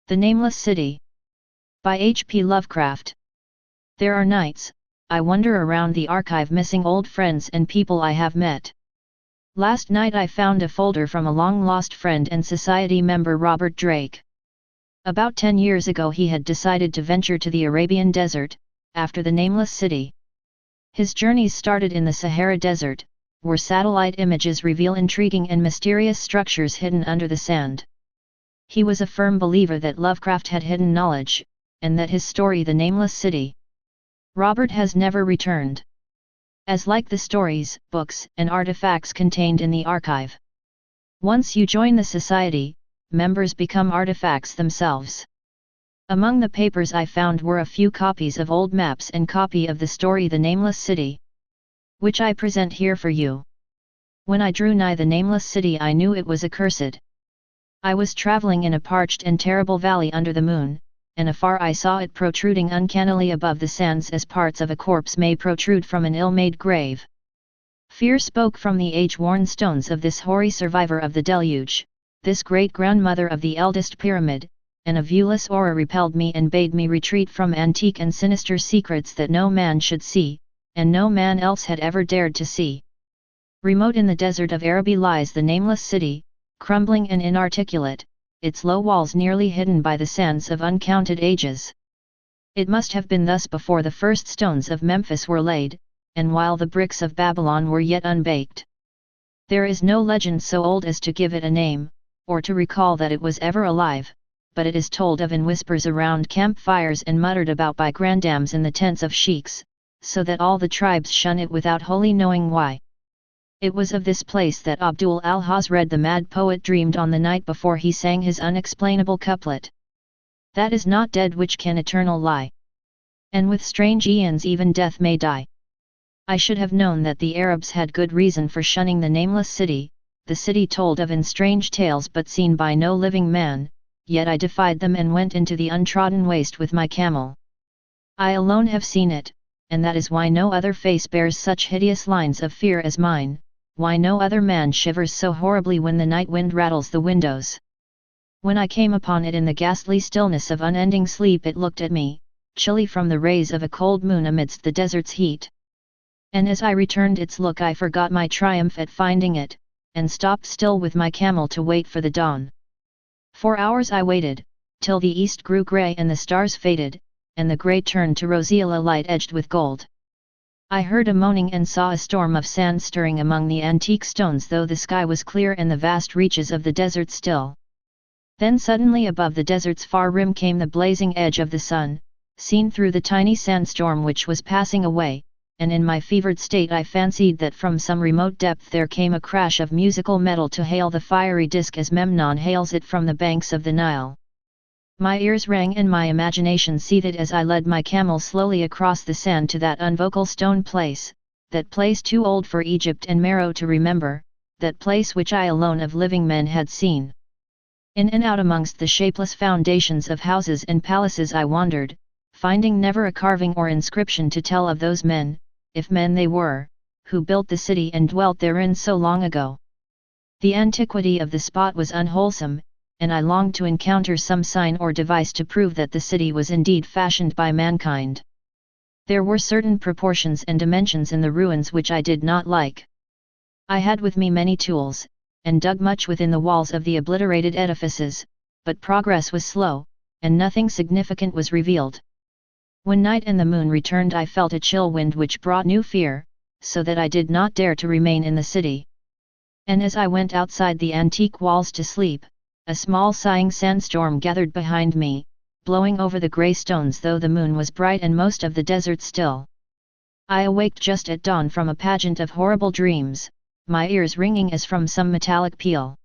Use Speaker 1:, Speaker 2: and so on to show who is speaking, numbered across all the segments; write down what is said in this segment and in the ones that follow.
Speaker 1: The Nameless City. By H.P. Lovecraft. There are nights, I wander around the archive missing old friends and people I have met. Last night I found a folder from a long-lost friend and society member Robert Drake. About 10 years ago he had decided to venture to the Arabian desert, after the Nameless City. His journeys started in the Sahara Desert, where satellite images reveal intriguing and mysterious structures hidden under the sand. He was a firm believer that Lovecraft had hidden knowledge, and that his story The Nameless City. Robert has never returned. As like the stories, books, and artifacts contained in the archive. Once you join the society, members become artifacts themselves. Among the papers I found were a few copies of old maps and copy of the story The Nameless City, which I present here for you. When I drew nigh the Nameless City I knew it was accursed. I was traveling in a parched and terrible valley under the moon, and afar I saw it protruding uncannily above the sands as parts of a corpse may protrude from an ill-made grave. Fear spoke from the age-worn stones of this hoary survivor of the deluge, this great-grandmother of the eldest pyramid, and a viewless aura repelled me and bade me retreat from antique and sinister secrets that no man should see, and no man else had ever dared to see. Remote in the desert of Araby lies the Nameless City, crumbling and inarticulate, its low walls nearly hidden by the sands of uncounted ages. It must have been thus before the first stones of Memphis were laid, and while the bricks of Babylon were yet unbaked. There is no legend so old as to give it a name, or to recall that it was ever alive, but it is told of in whispers around campfires and muttered about by grandams in the tents of sheiks, so that all the tribes shun it without wholly knowing why. It was of this place that Abdul al-Hazred the mad poet dreamed on the night before he sang his unexplainable couplet. That is not dead which can eternal lie. And with strange aeons even death may die. I should have known that the Arabs had good reason for shunning the Nameless City, the city told of in strange tales but seen by no living man, yet I defied them and went into the untrodden waste with my camel. I alone have seen it, and that is why no other face bears such hideous lines of fear as mine, why no other man shivers so horribly when the night wind rattles the windows. When I came upon it in the ghastly stillness of unending sleep it looked at me, chilly from the rays of a cold moon amidst the desert's heat. And as I returned its look I forgot my triumph at finding it, and stopped still with my camel to wait for the dawn. 4 hours I waited, till the east grew grey and the stars faded, and the grey turned to roseate light edged with gold. I heard a moaning and saw a storm of sand stirring among the antique stones though the sky was clear and the vast reaches of the desert still. Then suddenly above the desert's far rim came the blazing edge of the sun, seen through the tiny sandstorm which was passing away, and in my fevered state I fancied that from some remote depth there came a crash of musical metal to hail the fiery disk as Memnon hails it from the banks of the Nile. My ears rang and my imagination seethed as I led my camel slowly across the sand to that unvocal stone place, that place too old for Egypt and Meroe to remember, that place which I alone of living men had seen. In and out amongst the shapeless foundations of houses and palaces I wandered, finding never a carving or inscription to tell of those men, if men they were, who built the city and dwelt therein so long ago. The antiquity of the spot was unwholesome, and I longed to encounter some sign or device to prove that the city was indeed fashioned by mankind. There were certain proportions and dimensions in the ruins which I did not like. I had with me many tools, and dug much within the walls of the obliterated edifices, but progress was slow, and nothing significant was revealed. When night and the moon returned I felt a chill wind which brought new fear, so that I did not dare to remain in the city. And as I went outside the antique walls to sleep, a small sighing sandstorm gathered behind me, blowing over the grey stones though the moon was bright and most of the desert still. I awaked just at dawn from a pageant of horrible dreams, my ears ringing as from some metallic peal.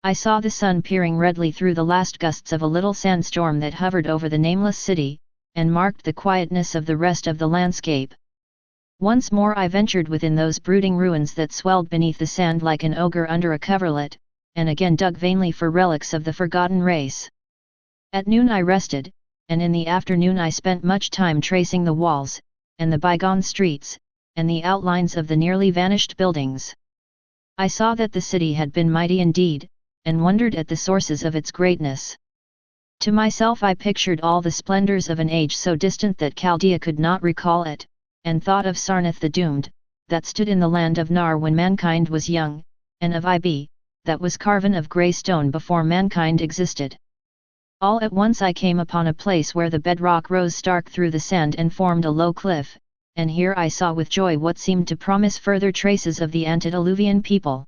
Speaker 1: I saw the sun peering redly through the last gusts of a little sandstorm that hovered over the Nameless City, and marked the quietness of the rest of the landscape. Once more I ventured within those brooding ruins that swelled beneath the sand like an ogre under a coverlet, and again dug vainly for relics of the forgotten race. At noon I rested, and in the afternoon I spent much time tracing the walls, and the bygone streets, and the outlines of the nearly vanished buildings. I saw that the city had been mighty indeed, and wondered at the sources of its greatness. To myself I pictured all the splendors of an age so distant that Chaldea could not recall it, and thought of Sarnath the Doomed, that stood in the land of Nar when mankind was young, and of Ib, that was carven of grey stone before mankind existed. All at once I came upon a place where the bedrock rose stark through the sand and formed a low cliff, and here I saw with joy what seemed to promise further traces of the antediluvian people.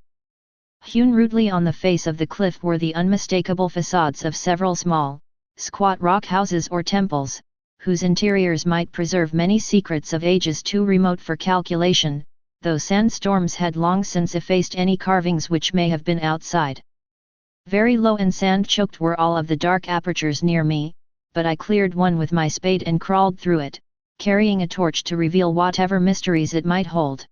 Speaker 1: Hewn rudely on the face of the cliff were the unmistakable facades of several small, squat rock houses or temples, whose interiors might preserve many secrets of ages too remote for calculation, though sandstorms had long since effaced any carvings which may have been outside. Very low and sand-choked were all of the dark apertures near me, but I cleared one with my spade and crawled through it, carrying a torch to reveal whatever mysteries it might hold.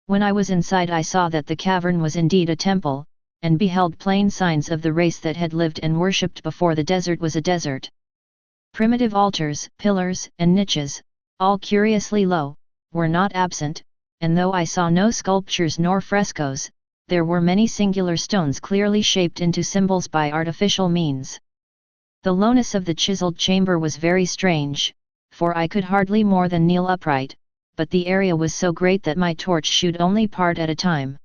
Speaker 1: When I was inside I saw that the cavern was indeed a temple, and beheld plain signs of the race that had lived and worshipped before the desert was a desert. Primitive altars, pillars, and niches, all curiously low, were not absent, and though I saw no sculptures nor frescoes, there were many singular stones clearly shaped into symbols by artificial means. The lowness of the chiseled chamber was very strange, for I could hardly more than kneel upright, but the area was so great that my torch shewed only part at a time.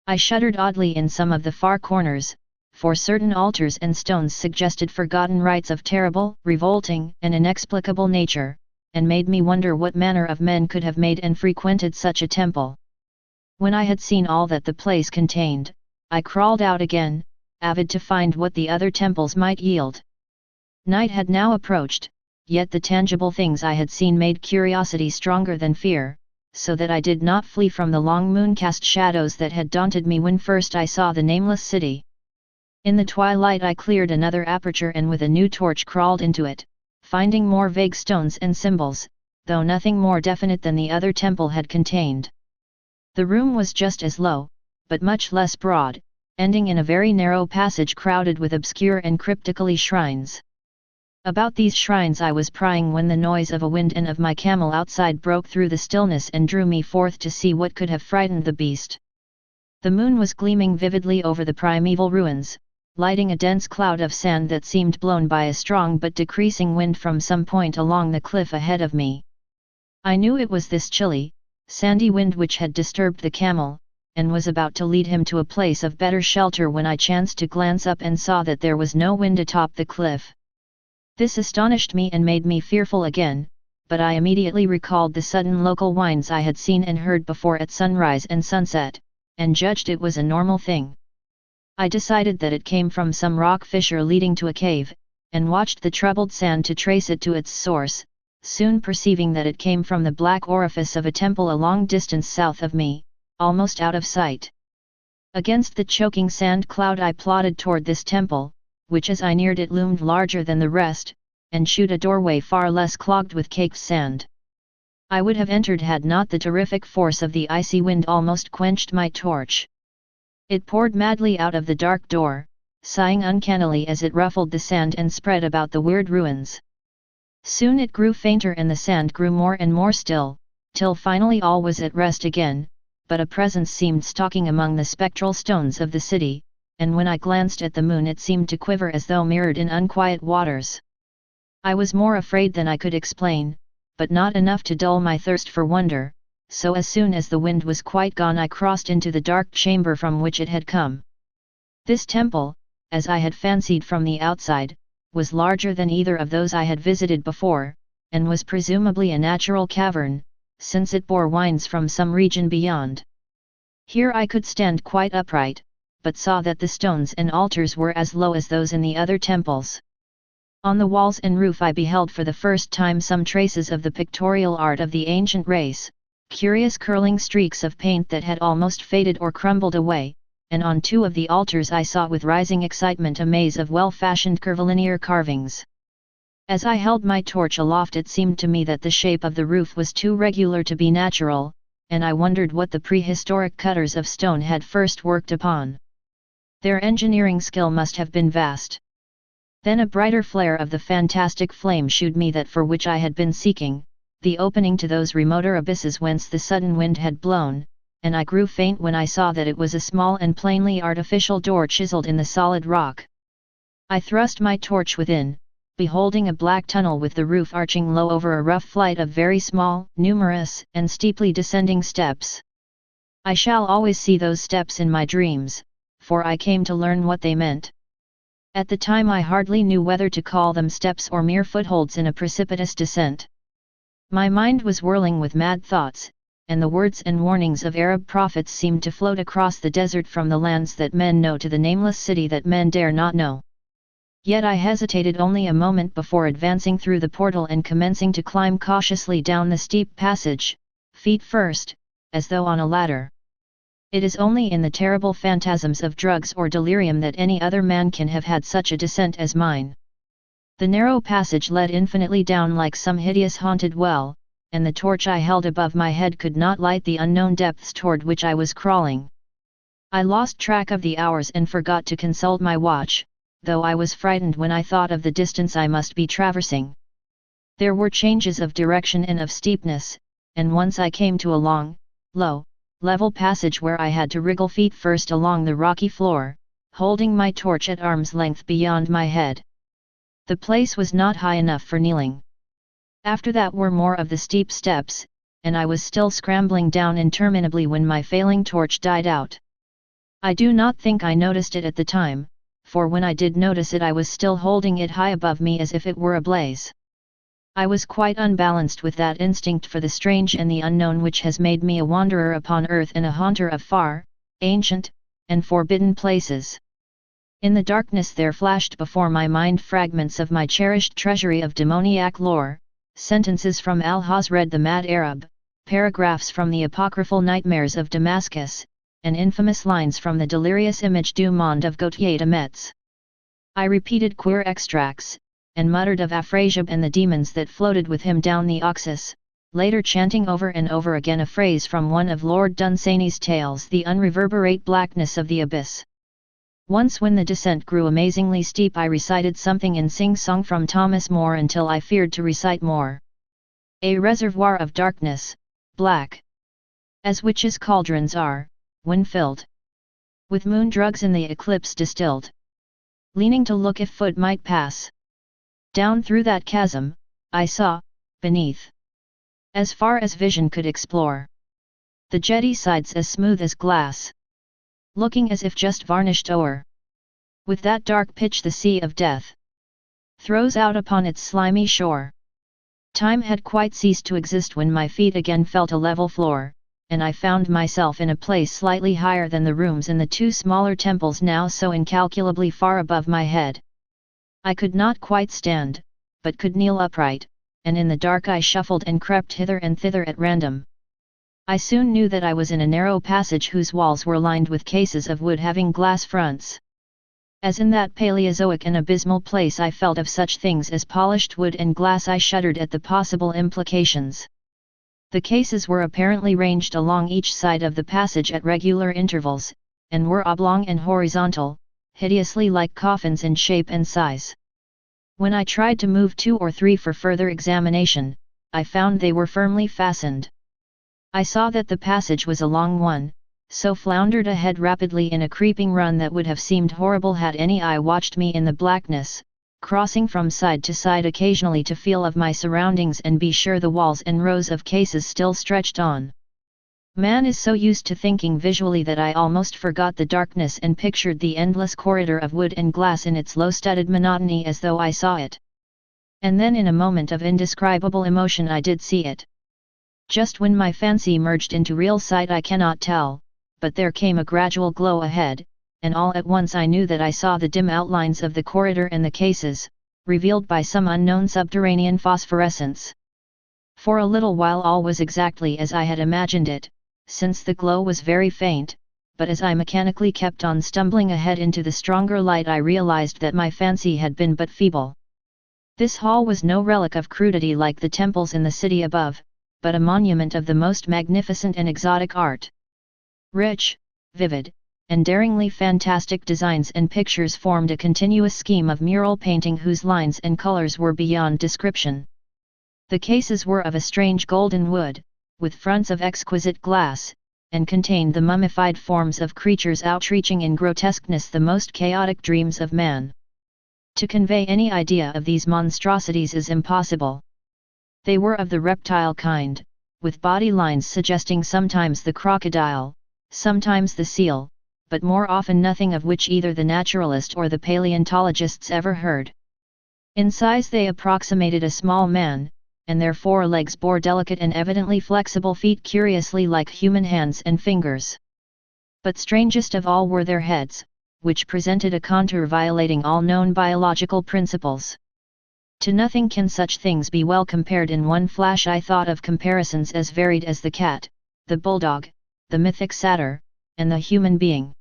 Speaker 1: I shuddered oddly in some of the far corners, for certain altars and stones suggested forgotten rites of terrible, revolting, and inexplicable nature, and made me wonder what manner of men could have made and frequented such a temple. When I had seen all that the place contained, I crawled out again, avid to find what the other temples might yield. Night had now approached, yet the tangible things I had seen made curiosity stronger than fear, so that I did not flee from the long moon-cast shadows that had daunted me when first I saw the nameless city. In the twilight I cleared another aperture and with a new torch crawled into it, finding more vague stones and symbols, though nothing more definite than the other temple had contained. The room was just as low, but much less broad, ending in a very narrow passage crowded with obscure and cryptically shrines. About these shrines I was prying when the noise of a wind and of my camel outside broke through the stillness and drew me forth to see what could have frightened the beast. The moon was gleaming vividly over the primeval ruins, lighting a dense cloud of sand that seemed blown by a strong but decreasing wind from some point along the cliff ahead of me. I knew it was this chilly, sandy wind which had disturbed the camel, and was about to lead him to a place of better shelter when I chanced to glance up and saw that there was no wind atop the cliff. This astonished me and made me fearful again, but I immediately recalled the sudden local whines I had seen and heard before at sunrise and sunset, and judged it was a normal thing. I decided that it came from some rock fissure leading to a cave, and watched the troubled sand to trace it to its source, soon perceiving that it came from the black orifice of a temple a long distance south of me, almost out of sight. Against the choking sand cloud I plodded toward this temple, which as I neared it loomed larger than the rest, and shewed a doorway far less clogged with caked sand. I would have entered had not the terrific force of the icy wind almost quenched my torch. It poured madly out of the dark door, sighing uncannily as it ruffled the sand and spread about the weird ruins. Soon it grew fainter and the sand grew more and more still, till finally all was at rest again, but a presence seemed stalking among the spectral stones of the city, and when I glanced at the moon it seemed to quiver as though mirrored in unquiet waters. I was more afraid than I could explain, but not enough to dull my thirst for wonder, so as soon as the wind was quite gone I crossed into the dark chamber from which it had come. This temple, as I had fancied from the outside, was larger than either of those I had visited before, and was presumably a natural cavern, since it bore wines from some region beyond. Here I could stand quite upright, but saw that the stones and altars were as low as those in the other temples. On the walls and roof I beheld for the first time some traces of the pictorial art of the ancient race, curious curling streaks of paint that had almost faded or crumbled away, and on two of the altars I saw with rising excitement a maze of well-fashioned curvilinear carvings. As I held my torch aloft it seemed to me that the shape of the roof was too regular to be natural, and I wondered what the prehistoric cutters of stone had first worked upon. Their engineering skill must have been vast. Then a brighter flare of the fantastic flame shewed me that for which I had been seeking, the opening to those remoter abysses whence the sudden wind had blown, and I grew faint when I saw that it was a small and plainly artificial door chiseled in the solid rock. I thrust my torch within, beholding a black tunnel with the roof arching low over a rough flight of very small, numerous, and steeply descending steps. I shall always see those steps in my dreams, for I came to learn what they meant. At the time I hardly knew whether to call them steps or mere footholds in a precipitous descent. My mind was whirling with mad thoughts, and the words and warnings of Arab prophets seemed to float across the desert from the lands that men know to the nameless city that men dare not know. Yet I hesitated only a moment before advancing through the portal and commencing to climb cautiously down the steep passage, feet first, as though on a ladder. It is only in the terrible phantasms of drugs or delirium that any other man can have had such a descent as mine. The narrow passage led infinitely down like some hideous haunted well, and the torch I held above my head could not light the unknown depths toward which I was crawling. I lost track of the hours and forgot to consult my watch, though I was frightened when I thought of the distance I must be traversing. There were changes of direction and of steepness, and once I came to a long, low, level passage where I had to wriggle feet first along the rocky floor, holding my torch at arm's length beyond my head. The place was not high enough for kneeling. After that were more of the steep steps, and I was still scrambling down interminably when my failing torch died out. I do not think I noticed it at the time, for when I did notice it I was still holding it high above me as if it were ablaze. I was quite unbalanced with that instinct for the strange and the unknown which has made me a wanderer upon earth and a haunter of far, ancient, and forbidden places. In the darkness there flashed before my mind fragments of my cherished treasury of demoniac lore, sentences from Al-Hazred the Mad Arab, paragraphs from the apocryphal nightmares of Damascus, and infamous lines from the delirious image du monde of Gautier de Metz. I repeated queer extracts, and muttered of Afrasiab and the demons that floated with him down the Oxus, later chanting over and over again a phrase from one of Lord Dunsany's tales, the unreverberate blackness of the abyss. Once when the descent grew amazingly steep I recited something in sing-song from Thomas More until I feared to recite more. A reservoir of darkness, black, as witches' cauldrons are, when filled with moon drugs in the eclipse distilled. Leaning to look if foot might pass down through that chasm, I saw, beneath, as far as vision could explore, the jetty sides as smooth as glass, looking as if just varnished o'er with that dark pitch the sea of death throws out upon its slimy shore. Time had quite ceased to exist when my feet again felt a level floor, and I found myself in a place slightly higher than the rooms in the two smaller temples now so incalculably far above my head. I could not quite stand, but could kneel upright, and in the dark I shuffled and crept hither and thither at random. I soon knew that I was in a narrow passage whose walls were lined with cases of wood having glass fronts. As in that Paleozoic and abysmal place I felt of such things as polished wood and glass I shuddered at the possible implications. The cases were apparently ranged along each side of the passage at regular intervals, and were oblong and horizontal, hideously like coffins in shape and size. When I tried to move 2 or 3 for further examination, I found they were firmly fastened. I saw that the passage was a long one, so floundered ahead rapidly in a creeping run that would have seemed horrible had any eye watched me in the blackness, crossing from side to side occasionally to feel of my surroundings and be sure the walls and rows of cases still stretched on. Man is so used to thinking visually that I almost forgot the darkness and pictured the endless corridor of wood and glass in its low-studded monotony as though I saw it. And then in a moment of indescribable emotion I did see it. Just when my fancy merged into real sight I cannot tell, but there came a gradual glow ahead, and all at once I knew that I saw the dim outlines of the corridor and the cases, revealed by some unknown subterranean phosphorescence. For a little while all was exactly as I had imagined it, since the glow was very faint, but as I mechanically kept on stumbling ahead into the stronger light I realized that my fancy had been but feeble. This hall was no relic of crudity like the temples in the city above, but a monument of the most magnificent and exotic art. Rich, vivid, and daringly fantastic designs and pictures formed a continuous scheme of mural painting whose lines and colors were beyond description. The cases were of a strange golden wood, with fronts of exquisite glass, and contained the mummified forms of creatures outreaching in grotesqueness the most chaotic dreams of man. To convey any idea of these monstrosities is impossible. They were of the reptile kind, with body lines suggesting sometimes the crocodile, sometimes the seal, but more often nothing of which either the naturalist or the paleontologists ever heard. In size they approximated a small man, and their forelegs bore delicate and evidently flexible feet curiously like human hands and fingers. But strangest of all were their heads, which presented a contour violating all known biological principles. To nothing can such things be well compared. In one flash I thought of comparisons as varied as the cat, the bulldog, the mythic satyr, and the human being.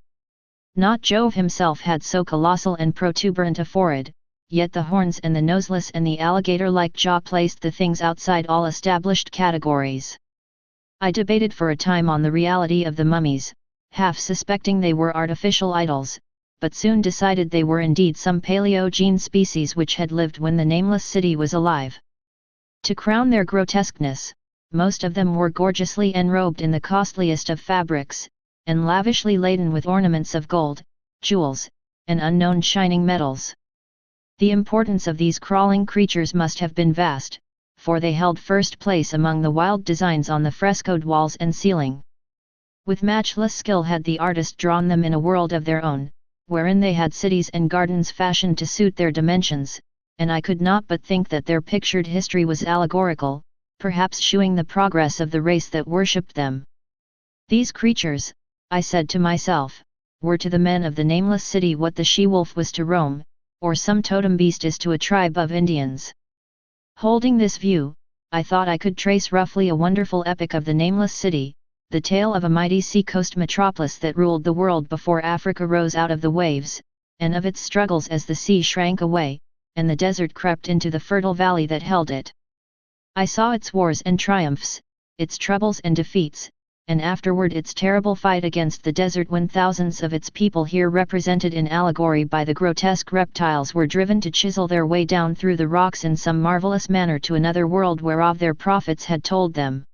Speaker 1: Not Jove himself had so colossal and protuberant a forehead, yet the horns and the noseless and the alligator-like jaw placed the things outside all established categories. I debated for a time on the reality of the mummies, half suspecting they were artificial idols, but soon decided they were indeed some Paleogene species which had lived when the Nameless city was alive. To crown their grotesqueness, most of them were gorgeously enrobed in the costliest of fabrics, and lavishly laden with ornaments of gold, jewels, and unknown shining metals. The importance of these crawling creatures must have been vast, for they held first place among the wild designs on the frescoed walls and ceiling. With matchless skill had the artist drawn them in a world of their own, wherein they had cities and gardens fashioned to suit their dimensions, and I could not but think that their pictured history was allegorical, perhaps shewing the progress of the race that worshipped them. These creatures, I said to myself, were to the men of the Nameless city what the she-wolf was to Rome, or some totem beast is to a tribe of Indians. Holding this view, I thought I could trace roughly a wonderful epic of the Nameless city, the tale of a mighty sea-coast metropolis that ruled the world before Africa rose out of the waves, and of its struggles as the sea shrank away, and the desert crept into the fertile valley that held it. I saw its wars and triumphs, its troubles and defeats, and afterward its terrible fight against the desert when thousands of its people, here represented in allegory by the grotesque reptiles, were driven to chisel their way down through the rocks in some marvelous manner to another world whereof their prophets had told them.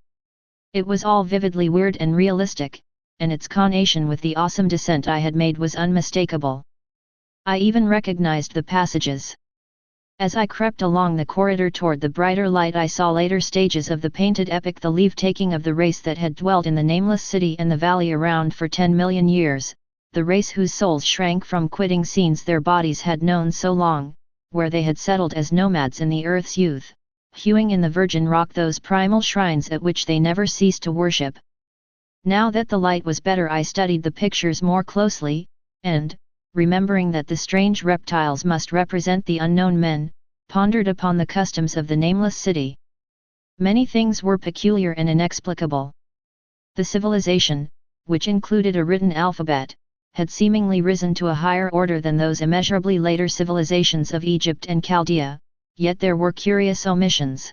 Speaker 1: It was all vividly weird and realistic, and its connection with the awesome descent I had made was unmistakable. I even recognized the passages. As I crept along the corridor toward the brighter light, I saw later stages of the painted epic, the leave-taking of the race that had dwelt in the Nameless city and the valley around for 10 million years, the race whose souls shrank from quitting scenes their bodies had known so long, where they had settled as nomads in the earth's youth, hewing in the virgin rock those primal shrines at which they never ceased to worship. Now that the light was better, I studied the pictures more closely, and, remembering that the strange reptiles must represent the unknown men, pondered upon the customs of the Nameless city. Many things were peculiar and inexplicable. The civilization, which included a written alphabet, had seemingly risen to a higher order than those immeasurably later civilizations of Egypt and Chaldea, yet there were curious omissions.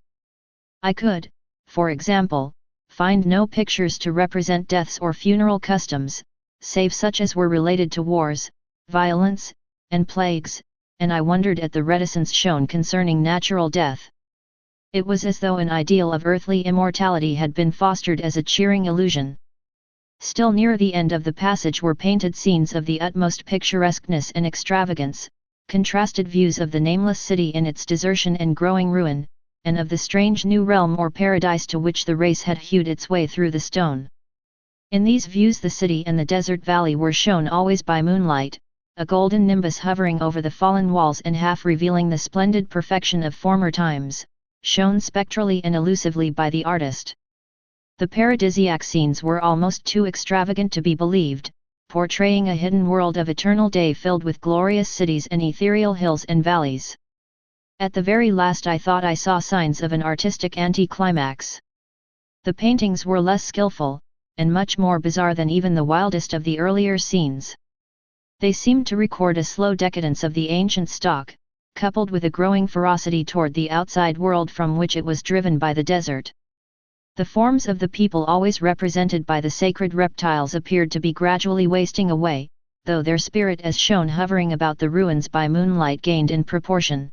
Speaker 1: I could, for example, find no pictures to represent deaths or funeral customs, save such as were related to wars, violence, and plagues, and I wondered at the reticence shown concerning natural death. It was as though an ideal of earthly immortality had been fostered as a cheering illusion. Still near the end of the passage were painted scenes of the utmost picturesqueness and extravagance, contrasted views of the Nameless city in its desertion and growing ruin, and of the strange new realm or paradise to which the race had hewed its way through the stone. In these views the city and the desert valley were shown always by moonlight, a golden nimbus hovering over the fallen walls and half revealing the splendid perfection of former times, shown spectrally and elusively by the artist. The paradisiac scenes were almost too extravagant to be believed, portraying a hidden world of eternal day filled with glorious cities and ethereal hills and valleys. At the very last I thought I saw signs of an artistic anticlimax. The paintings were less skillful, and much more bizarre than even the wildest of the earlier scenes. They seemed to record a slow decadence of the ancient stock, coupled with a growing ferocity toward the outside world from which it was driven by the desert. The forms of the people always represented by the sacred reptiles appeared to be gradually wasting away, though their spirit as shown hovering about the ruins by moonlight gained in proportion.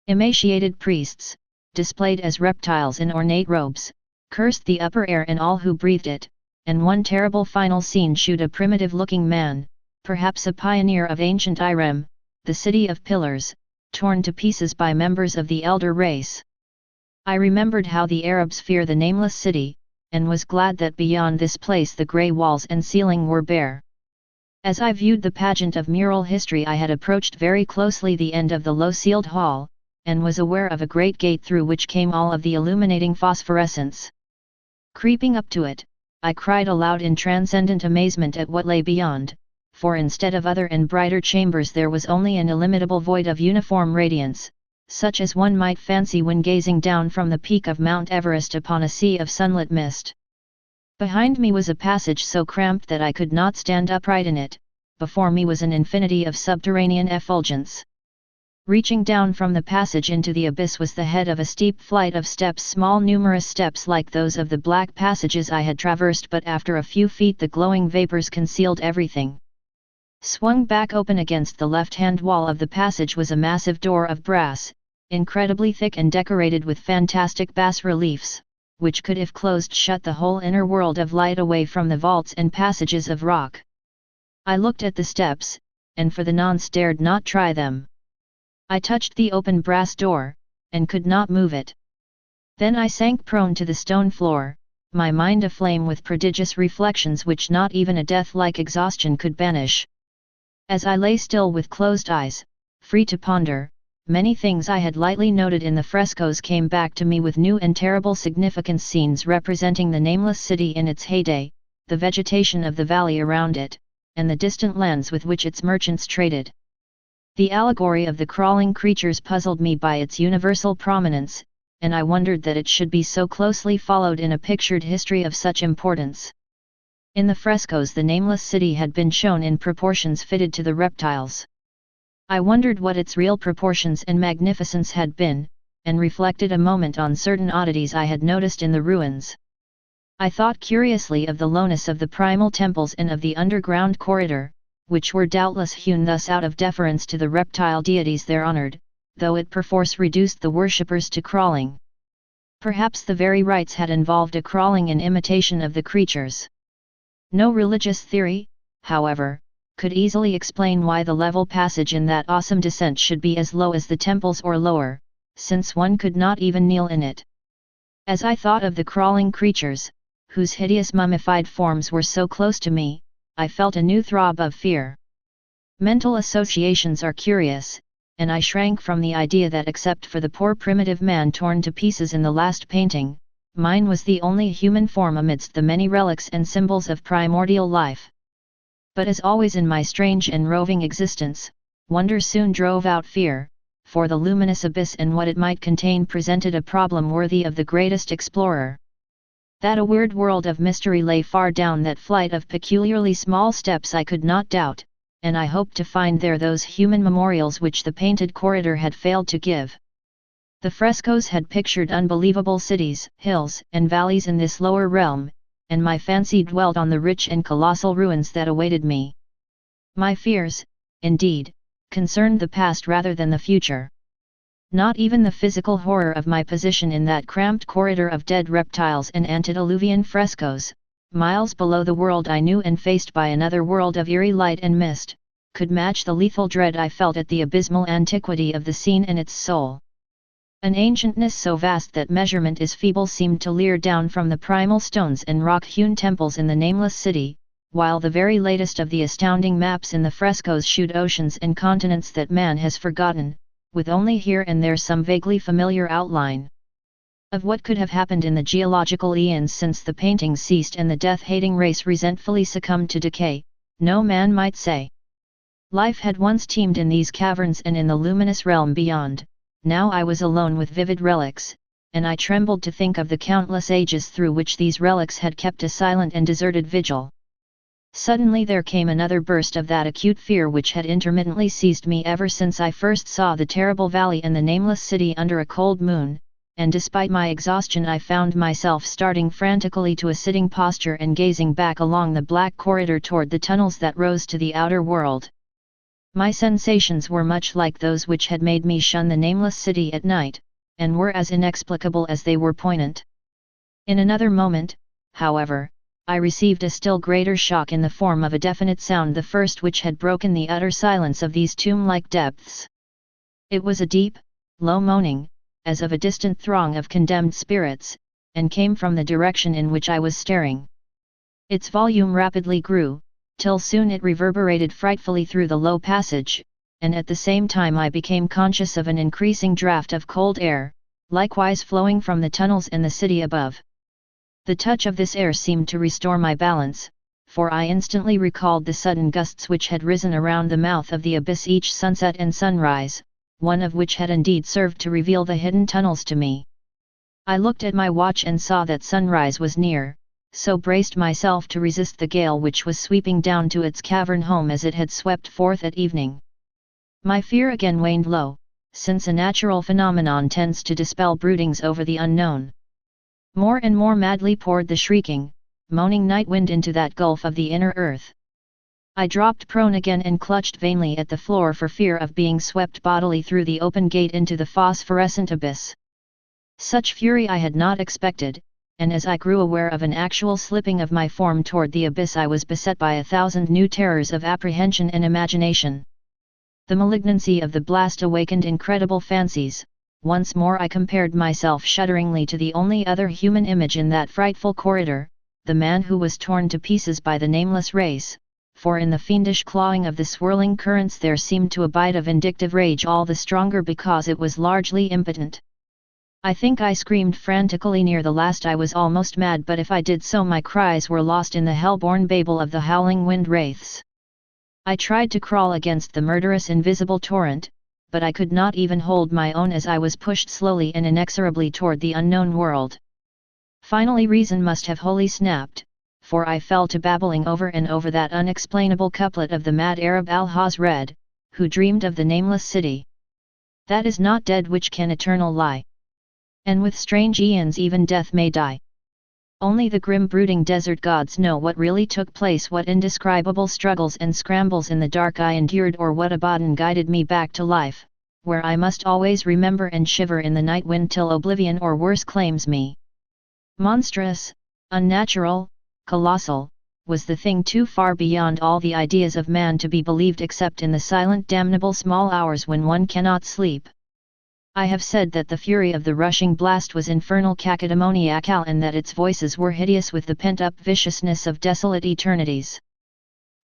Speaker 1: Emaciated priests, displayed as reptiles in ornate robes, cursed the upper air and all who breathed it, and one terrible final scene shewed a primitive-looking man, perhaps a pioneer of ancient Irem, the city of pillars, torn to pieces by members of the elder race. I remembered how the Arabs fear the nameless city, and was glad that beyond this place the grey walls and ceiling were bare. As I viewed the pageant of mural history, I had approached very closely the end of the low-ceiled hall, and was aware of a great gate through which came all of the illuminating phosphorescence. Creeping up to it, I cried aloud in transcendent amazement at what lay beyond, for instead of other and brighter chambers there was only an illimitable void of uniform radiance, such as one might fancy when gazing down from the peak of Mount Everest upon a sea of sunlit mist. Behind me was a passage so cramped that I could not stand upright in it, before me was an infinity of subterranean effulgence. Reaching down from the passage into the abyss was the head of a steep flight of steps, small numerous steps like those of the black passages I had traversed, but after a few feet the glowing vapors concealed everything. Swung back open against the left-hand wall of the passage was a massive door of brass, incredibly thick and decorated with fantastic bas-reliefs, which could if closed shut the whole inner world of light away from the vaults and passages of rock. I looked at the steps, and for the nonce dared not try them. I touched the open brass door, and could not move it. Then I sank prone to the stone floor, my mind aflame with prodigious reflections which not even a death-like exhaustion could banish. As I lay still with closed eyes, free to ponder, many things I had lightly noted in the frescoes came back to me with new and terrible significance: scenes representing the nameless city in its heyday, the vegetation of the valley around it, and the distant lands with which its merchants traded. The allegory of the crawling creatures puzzled me by its universal prominence, and I wondered that it should be so closely followed in a pictured history of such importance. In the frescoes the nameless city had been shown in proportions fitted to the reptiles. I wondered what its real proportions and magnificence had been, and reflected a moment on certain oddities I had noticed in the ruins. I thought curiously of the lowness of the primal temples and of the underground corridor, which were doubtless hewn thus out of deference to the reptile deities there honored, though it perforce reduced the worshippers to crawling. Perhaps the very rites had involved a crawling in imitation of the creatures. No religious theory, however, could easily explain why the level passage in that awesome descent should be as low as the temples or lower, since one could not even kneel in it. As I thought of the crawling creatures, whose hideous mummified forms were so close to me, I felt a new throb of fear. Mental associations are curious, and I shrank from the idea that except for the poor primitive man torn to pieces in the last painting, mine was the only human form amidst the many relics and symbols of primordial life. But as always in my strange and roving existence, wonder soon drove out fear, for the luminous abyss and what it might contain presented a problem worthy of the greatest explorer. That a weird world of mystery lay far down that flight of peculiarly small steps I could not doubt, and I hoped to find there those human memorials which the painted corridor had failed to give. The frescoes had pictured unbelievable cities, hills, and valleys in this lower realm, and my fancy dwelt on the rich and colossal ruins that awaited me. My fears, indeed, concerned the past rather than the future. Not even the physical horror of my position in that cramped corridor of dead reptiles and antediluvian frescoes, miles below the world I knew and faced by another world of eerie light and mist, could match the lethal dread I felt at the abysmal antiquity of the scene and its soul. An ancientness so vast that measurement is feeble seemed to leer down from the primal stones and rock-hewn temples in the nameless city, while the very latest of the astounding maps in the frescoes shewed oceans and continents that man has forgotten, with only here and there some vaguely familiar outline of what could have happened in the geological eons since the paintings ceased and the death-hating race resentfully succumbed to decay. No man might say. Life had once teemed in these caverns and in the luminous realm beyond. Now I was alone with vivid relics, and I trembled to think of the countless ages through which these relics had kept a silent and deserted vigil. Suddenly there came another burst of that acute fear which had intermittently seized me ever since I first saw the terrible valley and the nameless city under a cold moon, and despite my exhaustion I found myself starting frantically to a sitting posture and gazing back along the black corridor toward the tunnels that rose to the outer world. My sensations were much like those which had made me shun the nameless city at night, and were as inexplicable as they were poignant. In another moment, however, I received a still greater shock in the form of a definite sound, the first which had broken the utter silence of these tomb-like depths. It was a deep, low moaning, as of a distant throng of condemned spirits, and came from the direction in which I was staring. Its volume rapidly grew, till soon it reverberated frightfully through the low passage, and at the same time I became conscious of an increasing draught of cold air, likewise flowing from the tunnels in the city above. The touch of this air seemed to restore my balance, for I instantly recalled the sudden gusts which had risen around the mouth of the abyss each sunset and sunrise, one of which had indeed served to reveal the hidden tunnels to me. I looked at my watch and saw that sunrise was near, so braced myself to resist the gale which was sweeping down to its cavern home as it had swept forth at evening. My fear again waned low, since a natural phenomenon tends to dispel broodings over the unknown. More and more madly poured the shrieking, moaning night wind into that gulf of the inner earth. I dropped prone again and clutched vainly at the floor for fear of being swept bodily through the open gate into the phosphorescent abyss. Such fury I had not expected, and as I grew aware of an actual slipping of my form toward the abyss I was beset by 1,000 new terrors of apprehension and imagination. The malignancy of the blast awakened incredible fancies. Once more I compared myself shudderingly to the only other human image in that frightful corridor, the man who was torn to pieces by the nameless race, for in the fiendish clawing of the swirling currents there seemed to abide a vindictive rage all the stronger because it was largely impotent. I think I screamed frantically near the last. I was almost mad, but if I did so my cries were lost in the hell-born babel of the howling wind wraiths. I tried to crawl against the murderous invisible torrent, but I could not even hold my own as I was pushed slowly and inexorably toward the unknown world. Finally reason must have wholly snapped, for I fell to babbling over and over that unexplainable couplet of the mad Arab Al-Hazred, who dreamed of the nameless city that is not dead which can eternal lie. And with strange aeons even death may die. Only the grim brooding desert gods know what really took place, what indescribable struggles and scrambles in the dark I endured, or what Abaddon guided me back to life, where I must always remember and shiver in the night wind till oblivion or worse claims me. Monstrous, unnatural, colossal, was the thing too far beyond all the ideas of man to be believed except in the silent damnable small hours when one cannot sleep. I have said that the fury of the rushing blast was infernal cacodemoniacal and that its voices were hideous with the pent-up viciousness of desolate eternities.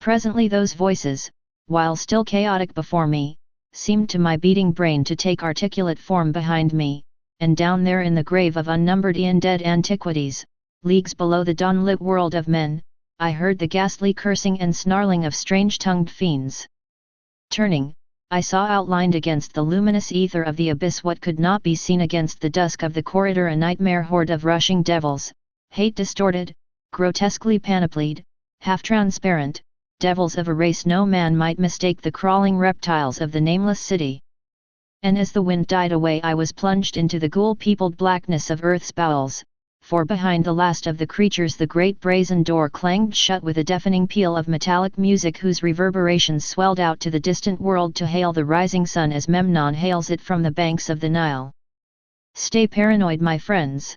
Speaker 1: Presently those voices, while still chaotic before me, seemed to my beating brain to take articulate form behind me, and down there in the grave of unnumbered eon-dead antiquities, leagues below the dawn-lit world of men, I heard the ghastly cursing and snarling of strange-tongued fiends. Turning, I saw outlined against the luminous ether of the abyss what could not be seen against the dusk of the corridor, a nightmare horde of rushing devils, hate-distorted, grotesquely panoplied, half-transparent, devils of a race no man might mistake the crawling reptiles of the nameless city. And as the wind died away I was plunged into the ghoul-peopled blackness of earth's bowels, for behind the last of the creatures the great brazen door clanged shut with a deafening peal of metallic music whose reverberations swelled out to the distant world to hail the rising sun as Memnon hails it from the banks of the Nile. Stay paranoid, my friends.